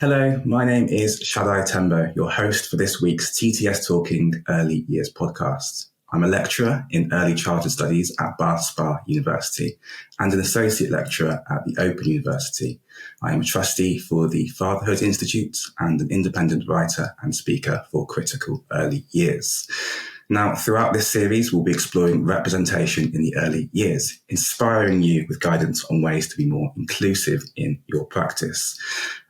Hello, my name is Shaddai Tembo, your host for this week's TTS Talking Early Years podcast. I'm a lecturer in early childhood studies at Bath Spa University and an associate lecturer at the Open University. I am a trustee for the Fatherhood Institute and an independent writer and speaker for critical early years. Now, throughout this series, we'll be exploring representation in the early years, inspiring you with guidance on ways to be more inclusive in your practice.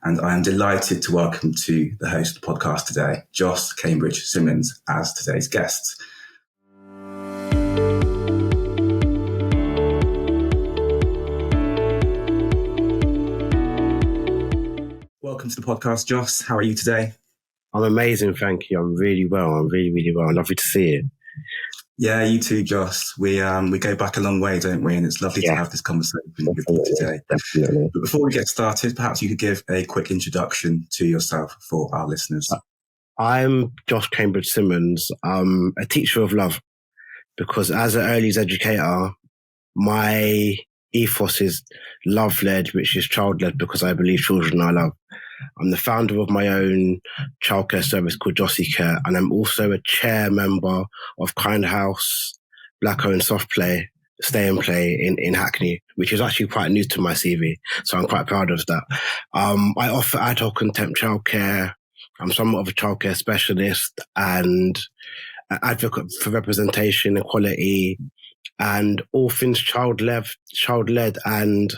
And I am delighted to welcome to the host of the podcast today, Joss Cambridge-Simmons, as today's guest. Welcome to the podcast, Joss. How are you today? I'm amazing, thank you. I'm really well. I'm really well. Lovely to see you. Yeah, you too, Joss. We go back a long way, don't we? And it's lovely to have this conversation with you today. Definitely. But before we get started, perhaps you could give a quick introduction to yourself for our listeners. I'm Joss Cambridge-Simmons. I'm a teacher of love because as an early years educator, my ethos is love-led, which is child-led because I believe children are love. I'm the founder of my own childcare service called Jossy Care, and I'm also a chair member of Kind House, Black-owned soft play, Stay and Play in Hackney, which is actually quite new to my CV, so I'm quite proud of that. I offer ad hoc and temp childcare. I'm somewhat of a childcare specialist and an advocate for representation, equality, and all things child-led and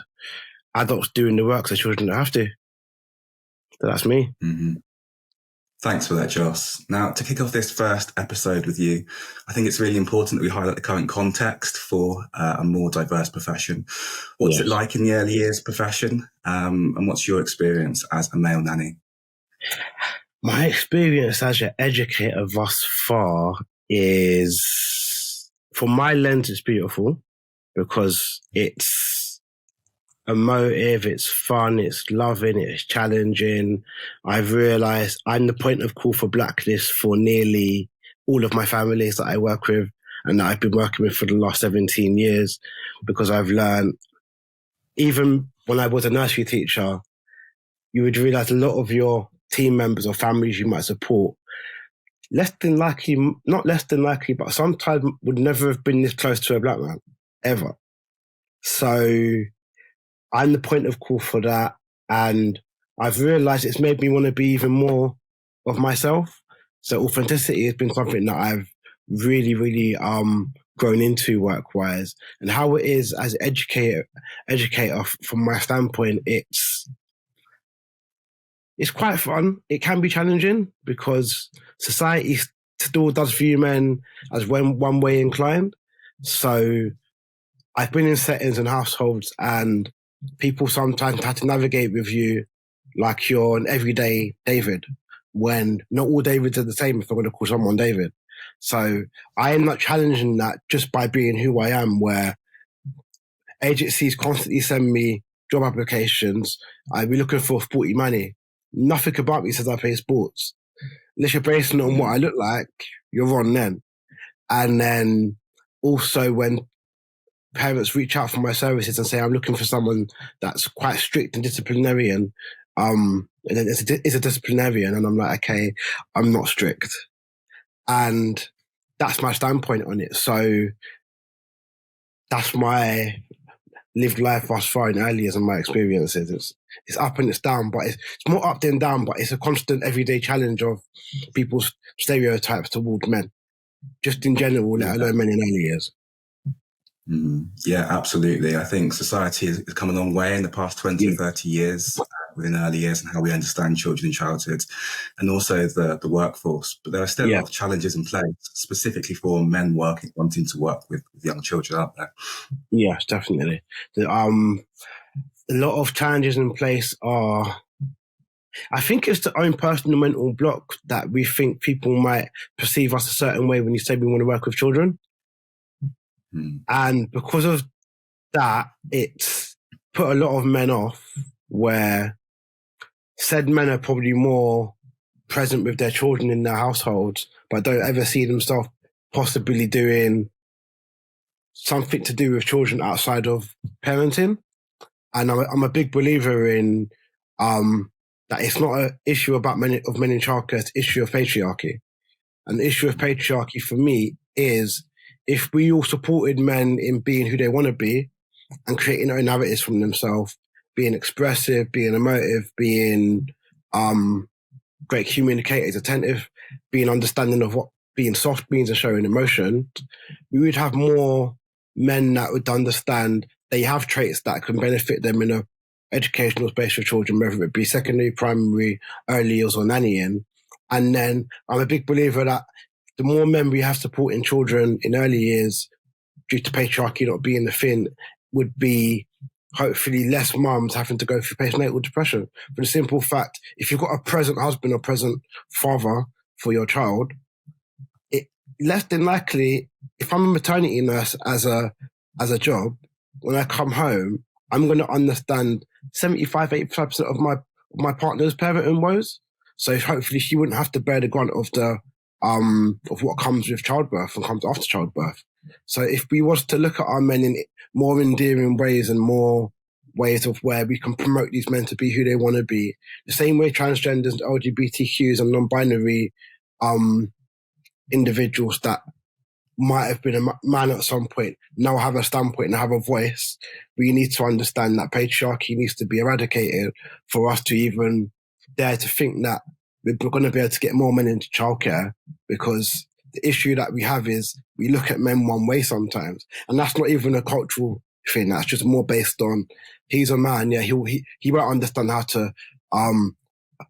adults doing the work so children don't have to. So that's me. Mm-hmm. Thanks for that, Joss. Now, to kick off this first episode with you, I think it's really important that we highlight the current context for a more diverse profession. What's it like in the early years profession? And what's your experience as a male nanny? My experience as an educator thus far is, from my lens, it's beautiful because it's emotive, it's fun, it's loving, it's challenging. I've realised I'm the point of call for blacklist for nearly all of my families that I work with and that I've been working with for the last 17 years because I've learned, even when I was a nursery teacher, you would realise a lot of your team members or families you might support, not less than likely, but sometimes would never have been this close to a black man, ever. So I'm the point of call for that. And I've realised it's made me want to be even more of myself. So authenticity has been something that I've really grown into work-wise. And how it is as an educator from my standpoint, it's quite fun. It can be challenging because society still does view men as one way inclined. So I've been in settings and households and people sometimes have to navigate with you like you're an everyday David, when not all Davids are the same if I'm going to call someone David. So I am not challenging that just by being who I am, where agencies constantly send me job applications. I'll be looking for sporty money. Nothing about me says I play sports. Unless you're basing it on what I look like, you're on then. And then also when parents reach out for my services and say, I'm looking for someone that's quite strict and disciplinarian. And then it's a disciplinarian. And I'm like, okay, I'm not strict. And that's my standpoint on it. So that's my lived life thus far in early years and my experiences. It's up and it's down, but it's more up than down, but it's a constant everyday challenge of people's stereotypes towards men, just in general, let alone men in early years. Yeah, absolutely. I think society has come a long way in the past 20 or 30 years within early years and how we understand children in childhood and also the workforce. But there are still a lot of challenges in place, specifically for men wanting to work with young children, aren't there? Yes, definitely. A lot of challenges in place are, I think it's the own personal mental block that we think people might perceive us a certain way when you say we want to work with children. And because of that, it's put a lot of men off, where said men are probably more present with their children in their households, but don't ever see themselves possibly doing something to do with children outside of parenting. And I'm a big believer in that it's not an issue about men in childcare, it's an issue of patriarchy. And the issue of patriarchy for me is if we all supported men in being who they want to be and creating their own narratives from themselves, being expressive, being emotive, being great communicators, attentive, being understanding of what being soft means and showing emotion, we would have more men that would understand they have traits that can benefit them in a educational space for children, whether it be secondary, primary, early years or nannying. And then I'm a big believer that the more men we have supporting children in early years due to patriarchy not being the thing would be hopefully less mums having to go through postnatal depression. For the simple fact, if you've got a present husband or present father for your child, it less than likely, if I'm a maternity nurse as a job, when I come home, I'm going to understand 75% of my partner's parenting woes. So hopefully she wouldn't have to bear the grunt of of what comes with childbirth and comes after childbirth. So if we was to look at our men in more endearing ways and more ways of where we can promote these men to be who they want to be, the same way transgenders, LGBTQs and non-binary individuals that might have been a man at some point now have a standpoint and have a voice, we need to understand that patriarchy needs to be eradicated for us to even dare to think that we're going to be able to get more men into childcare, because the issue that we have is we look at men one way sometimes, and that's not even a cultural thing. That's just more based on he's a man. Yeah, he won't understand how to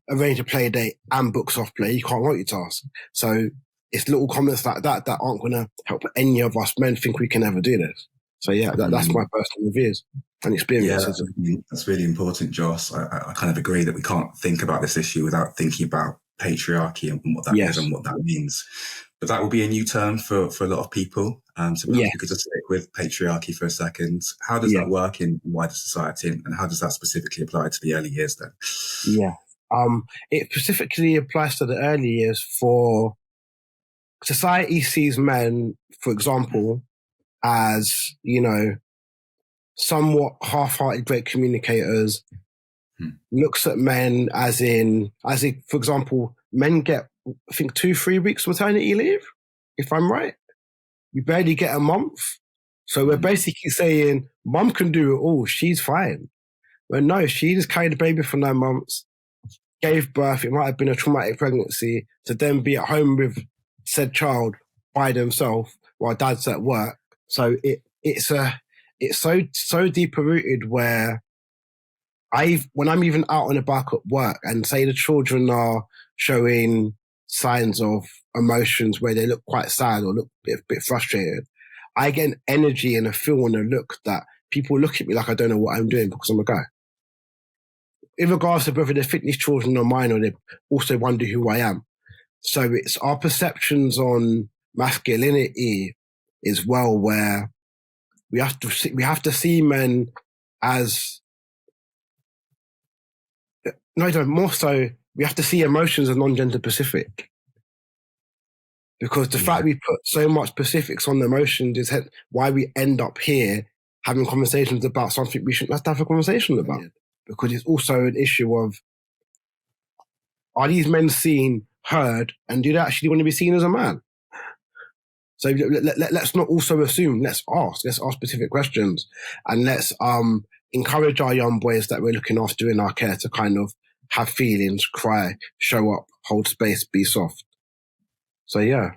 arrange a play date and book soft play. He can't multitask. So it's little comments like that that aren't going to help any of us men think we can ever do this. So yeah, that's my personal views and experiences. Yeah, that's really important, Joss. I kind of agree that we can't think about this issue without thinking about patriarchy and what that is and what that means. But that will be a new term for a lot of people. So perhaps we could just stick with patriarchy for a second. How does that work in wider society, and how does that specifically apply to the early years then? Yeah. It specifically applies to the early years for society sees men, for example, as, somewhat half-hearted great communicators, looks at men as in, for example, men get, I think, 2-3 weeks maternity leave, if I'm right. You barely get a month. So we're basically saying, mum can do it all, she's fine. But no, she just carried the baby for 9 months, gave birth, it might have been a traumatic pregnancy, to then be at home with said child by themselves while dad's at work. So it's so deeper rooted where when I'm even out on the bike at work and say the children are showing signs of emotions where they look quite sad or look a bit frustrated, I get an energy and a feel and a look that people look at me like I don't know what I'm doing because I'm a guy. In regards to whether they're fitness children or mine, or they also wonder who I am. So it's our perceptions on masculinity as well, where we have to see men as more so we have to see emotions as non-gender specific, because the fact we put so much specifics on the emotions is why we end up here having conversations about something we shouldn't have to have a conversation about, because it's also an issue of, are these men seen, heard, and do they actually want to be seen as a man? So let's not also assume, let's ask specific questions, and let's encourage our young boys that we're looking after in our care to kind of have feelings, cry, show up, hold space, be soft. So yeah,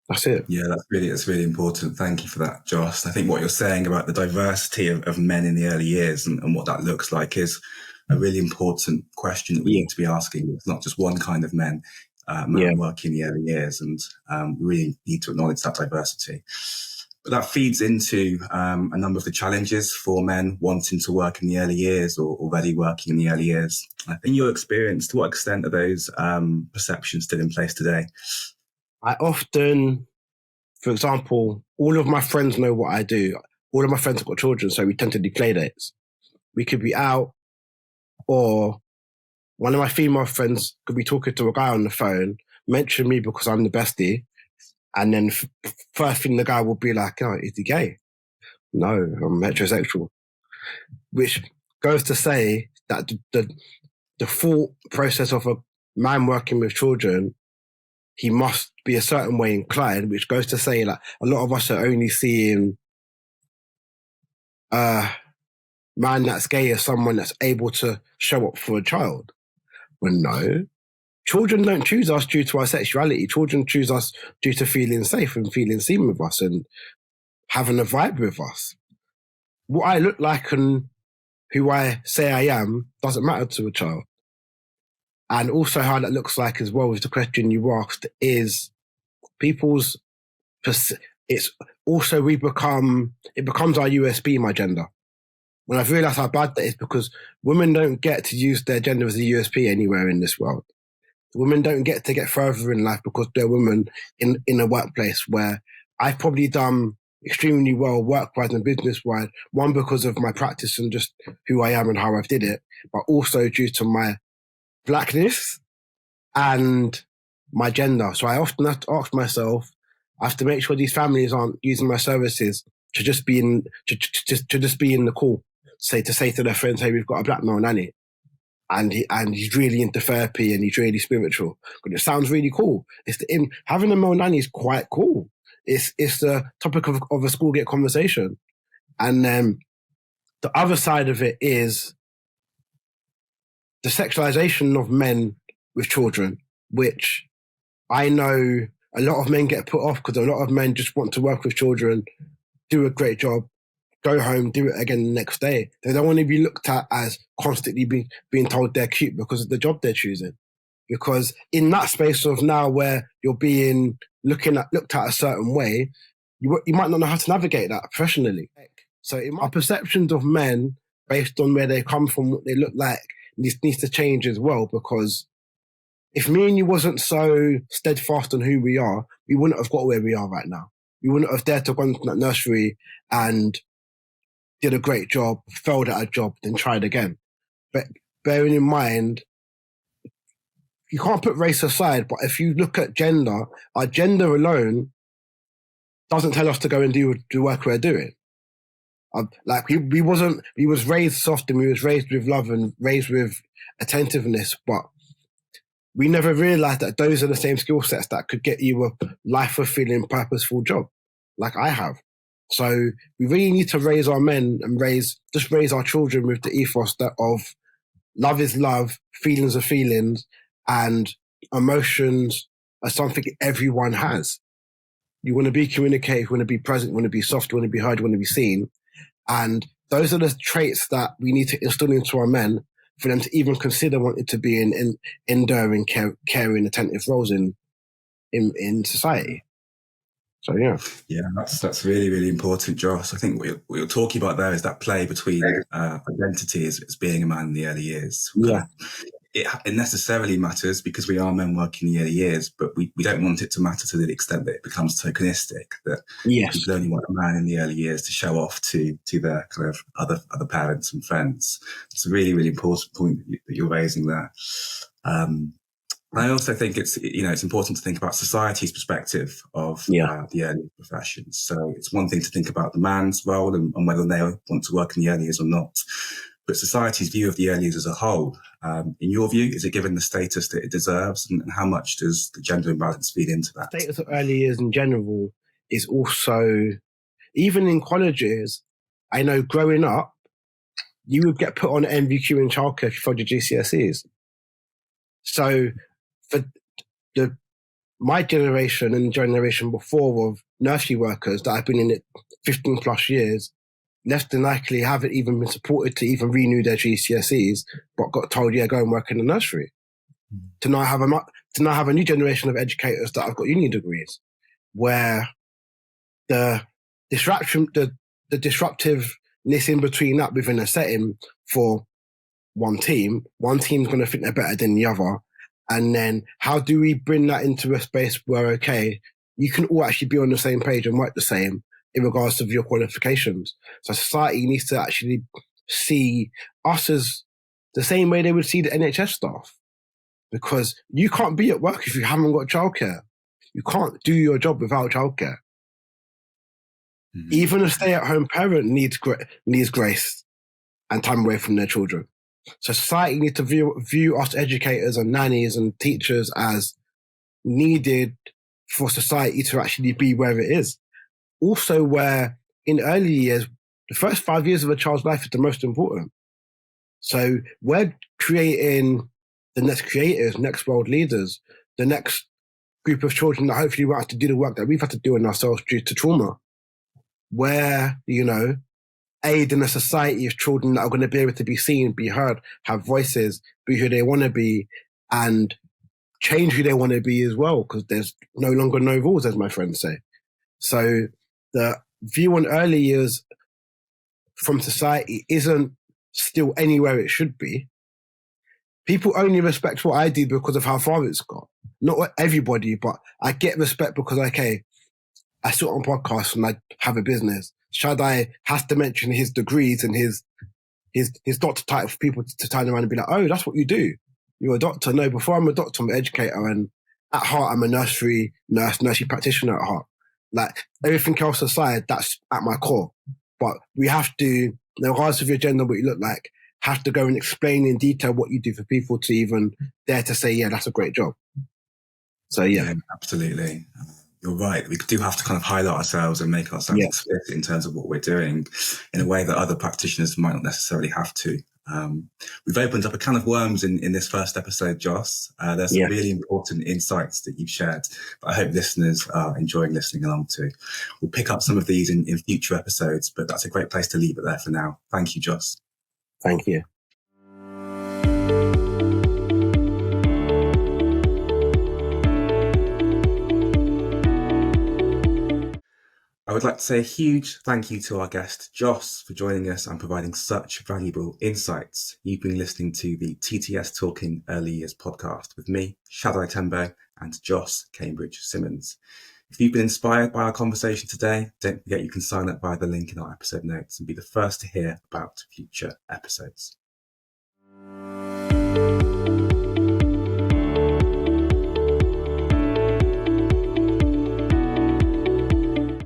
that's it. Yeah, that's really important. Thank you for that, Joss. I think what you're saying about the diversity of men in the early years and what that looks like is a really important question that we need to be asking. It's not just one kind of men working in the early years, and we really need to acknowledge that diversity. But that feeds into a number of the challenges for men wanting to work in the early years or already working in the early years. In your experience, to what extent are those perceptions still in place today? I often, for example, all of my friends know what I do. All of my friends have got children, so we tend to do play dates. We could be out, or one of my female friends could be talking to a guy on the phone, mention me because I'm the bestie, and then first thing the guy will be like, "Oh, is he gay?" No, I'm heterosexual. Which goes to say that the thought process of a man working with children, he must be a certain way inclined, which goes to say like a lot of us are only seeing man that's gay as someone that's able to show up for a child. When no, children don't choose us due to our sexuality. Children choose us due to feeling safe and feeling seen with us and having a vibe with us. What I look like and who I say I am doesn't matter to a child. And also how that looks like as well as the question you asked is people's, it's also it becomes our USP, my gender. When I've realised how bad that is, because women don't get to use their gender as a USP anywhere in this world. Women don't get to get further in life because they're women in a workplace where I've probably done extremely well work-wise and business-wise, one because of my practice and just who I am and how I've did it, but also due to my blackness and my gender. So I often have to ask myself, I have to make sure these families aren't using my services to just be in the call, to say to their friends, hey, we've got a black male nanny. And he's really into therapy and he's really spiritual. But it sounds really cool. Having a male nanny is quite cool. It's the topic of a school gate conversation. And then the other side of it is the sexualization of men with children, which I know a lot of men get put off because a lot of men just want to work with children, do a great job, go home, do it again the next day. They don't want to be looked at as constantly being told they're cute because of the job they're choosing. Because in that space of now where you're being looked at a certain way, you might not know how to navigate that professionally. So our perceptions of men based on where they come from, what they look like, needs to change as well, because if me and you wasn't so steadfast on who we are, we wouldn't have got where we are right now. We wouldn't have dared to go into that nursery and did a great job, failed at a job, then tried again. But bearing in mind, you can't put race aside, but if you look at gender, our gender alone doesn't tell us to go and do the work we're doing. We was raised soft and we was raised with love and raised with attentiveness, but we never realized that those are the same skill sets that could get you a life-fulfilling, purposeful job, like I have. So we really need to raise our men and raise our children with the ethos of love is love, feelings are feelings, and emotions are something everyone has. You want to be communicative, you want to be present, you want to be soft, you want to be heard, you want to be seen. And those are the traits that we need to instill into our men for them to even consider wanting to be in enduring, caring, attentive roles in society. So yeah, that's really, really important, Joss. I think what you're talking about there is that play between identity as being a man in the early years. Yeah, it necessarily matters because we are men working in the early years, but we don't want it to matter to the extent that it becomes tokenistic, that people only want a man in the early years to show off to their kind of other parents and friends. It's a really, really important point that you're raising there. I also think it's important to think about society's perspective of the early professions. So it's one thing to think about the man's role and whether they want to work in the early years or not. But society's view of the early years as a whole, in your view, is it given the status that it deserves, and how much does the gender imbalance feed into that? The status of early years in general is also, even in colleges, I know growing up, you would get put on MVQ in childcare if you failed your GCSEs. So for my generation and the generation before of nursery workers that have been in it 15 plus years, less than likely haven't even been supported to even renew their GCSEs, but got told, go and work in the nursery. To now have a new generation of educators that have got uni degrees, where the disruptiveness in between that within a setting for one team's going to think they're better than the other. And then how do we bring that into a space where, you can all actually be on the same page and work the same in regards to your qualifications. So society needs to actually see us as the same way they would see the NHS staff. Because you can't be at work if you haven't got childcare. You can't do your job without childcare. Mm-hmm. Even a stay-at-home parent needs grace and time away from their children. So society needs to view us educators and nannies and teachers as needed for society to actually be where it is. Also, where in early years, the first 5 years of a child's life is the most important. So we're creating the next creators, next world leaders, the next group of children that hopefully won't have to do the work that we've had to do in ourselves due to trauma. Where, aid in a society of children that are going to be able to be seen, be heard, have voices, be who they want to be, and change who they want to be as well, because there's no longer no rules, as my friends say. So the view on early years from society isn't still anywhere it should be. People only respect what I did because of how far it's got. Not everybody, but I get respect because, okay, I sit on podcasts and I have a business. Shaddai has to mention his degrees and his doctor title for people to turn around and be like, oh, that's what you do. You're a doctor. No, before I'm a doctor, I'm an educator. And at heart, I'm a nursery practitioner at heart. Like everything else aside, that's at my core. But we have to, regardless of your gender, what you look like, have to go and explain in detail what you do for people to even dare to say, yeah, that's a great job. So, yeah. Absolutely. You're right. We do have to kind of highlight ourselves and make ourselves explicit in terms of what we're doing in a way that other practitioners might not necessarily have to. We've opened up a can of worms in this first episode, Joss. There's some really important insights that you've shared that I hope listeners are enjoying listening along to. We'll pick up some of these in future episodes, but that's a great place to leave it there for now. Thank you, Joss. Thank you. I would like to say a huge thank you to our guest, Joss, for joining us and providing such valuable insights. You've been listening to the TTS Talking Early Years podcast with me, Shaddai Tembo, and Joss Cambridge-Simmons. If you've been inspired by our conversation today, don't forget you can sign up via the link in our episode notes and be the first to hear about future episodes.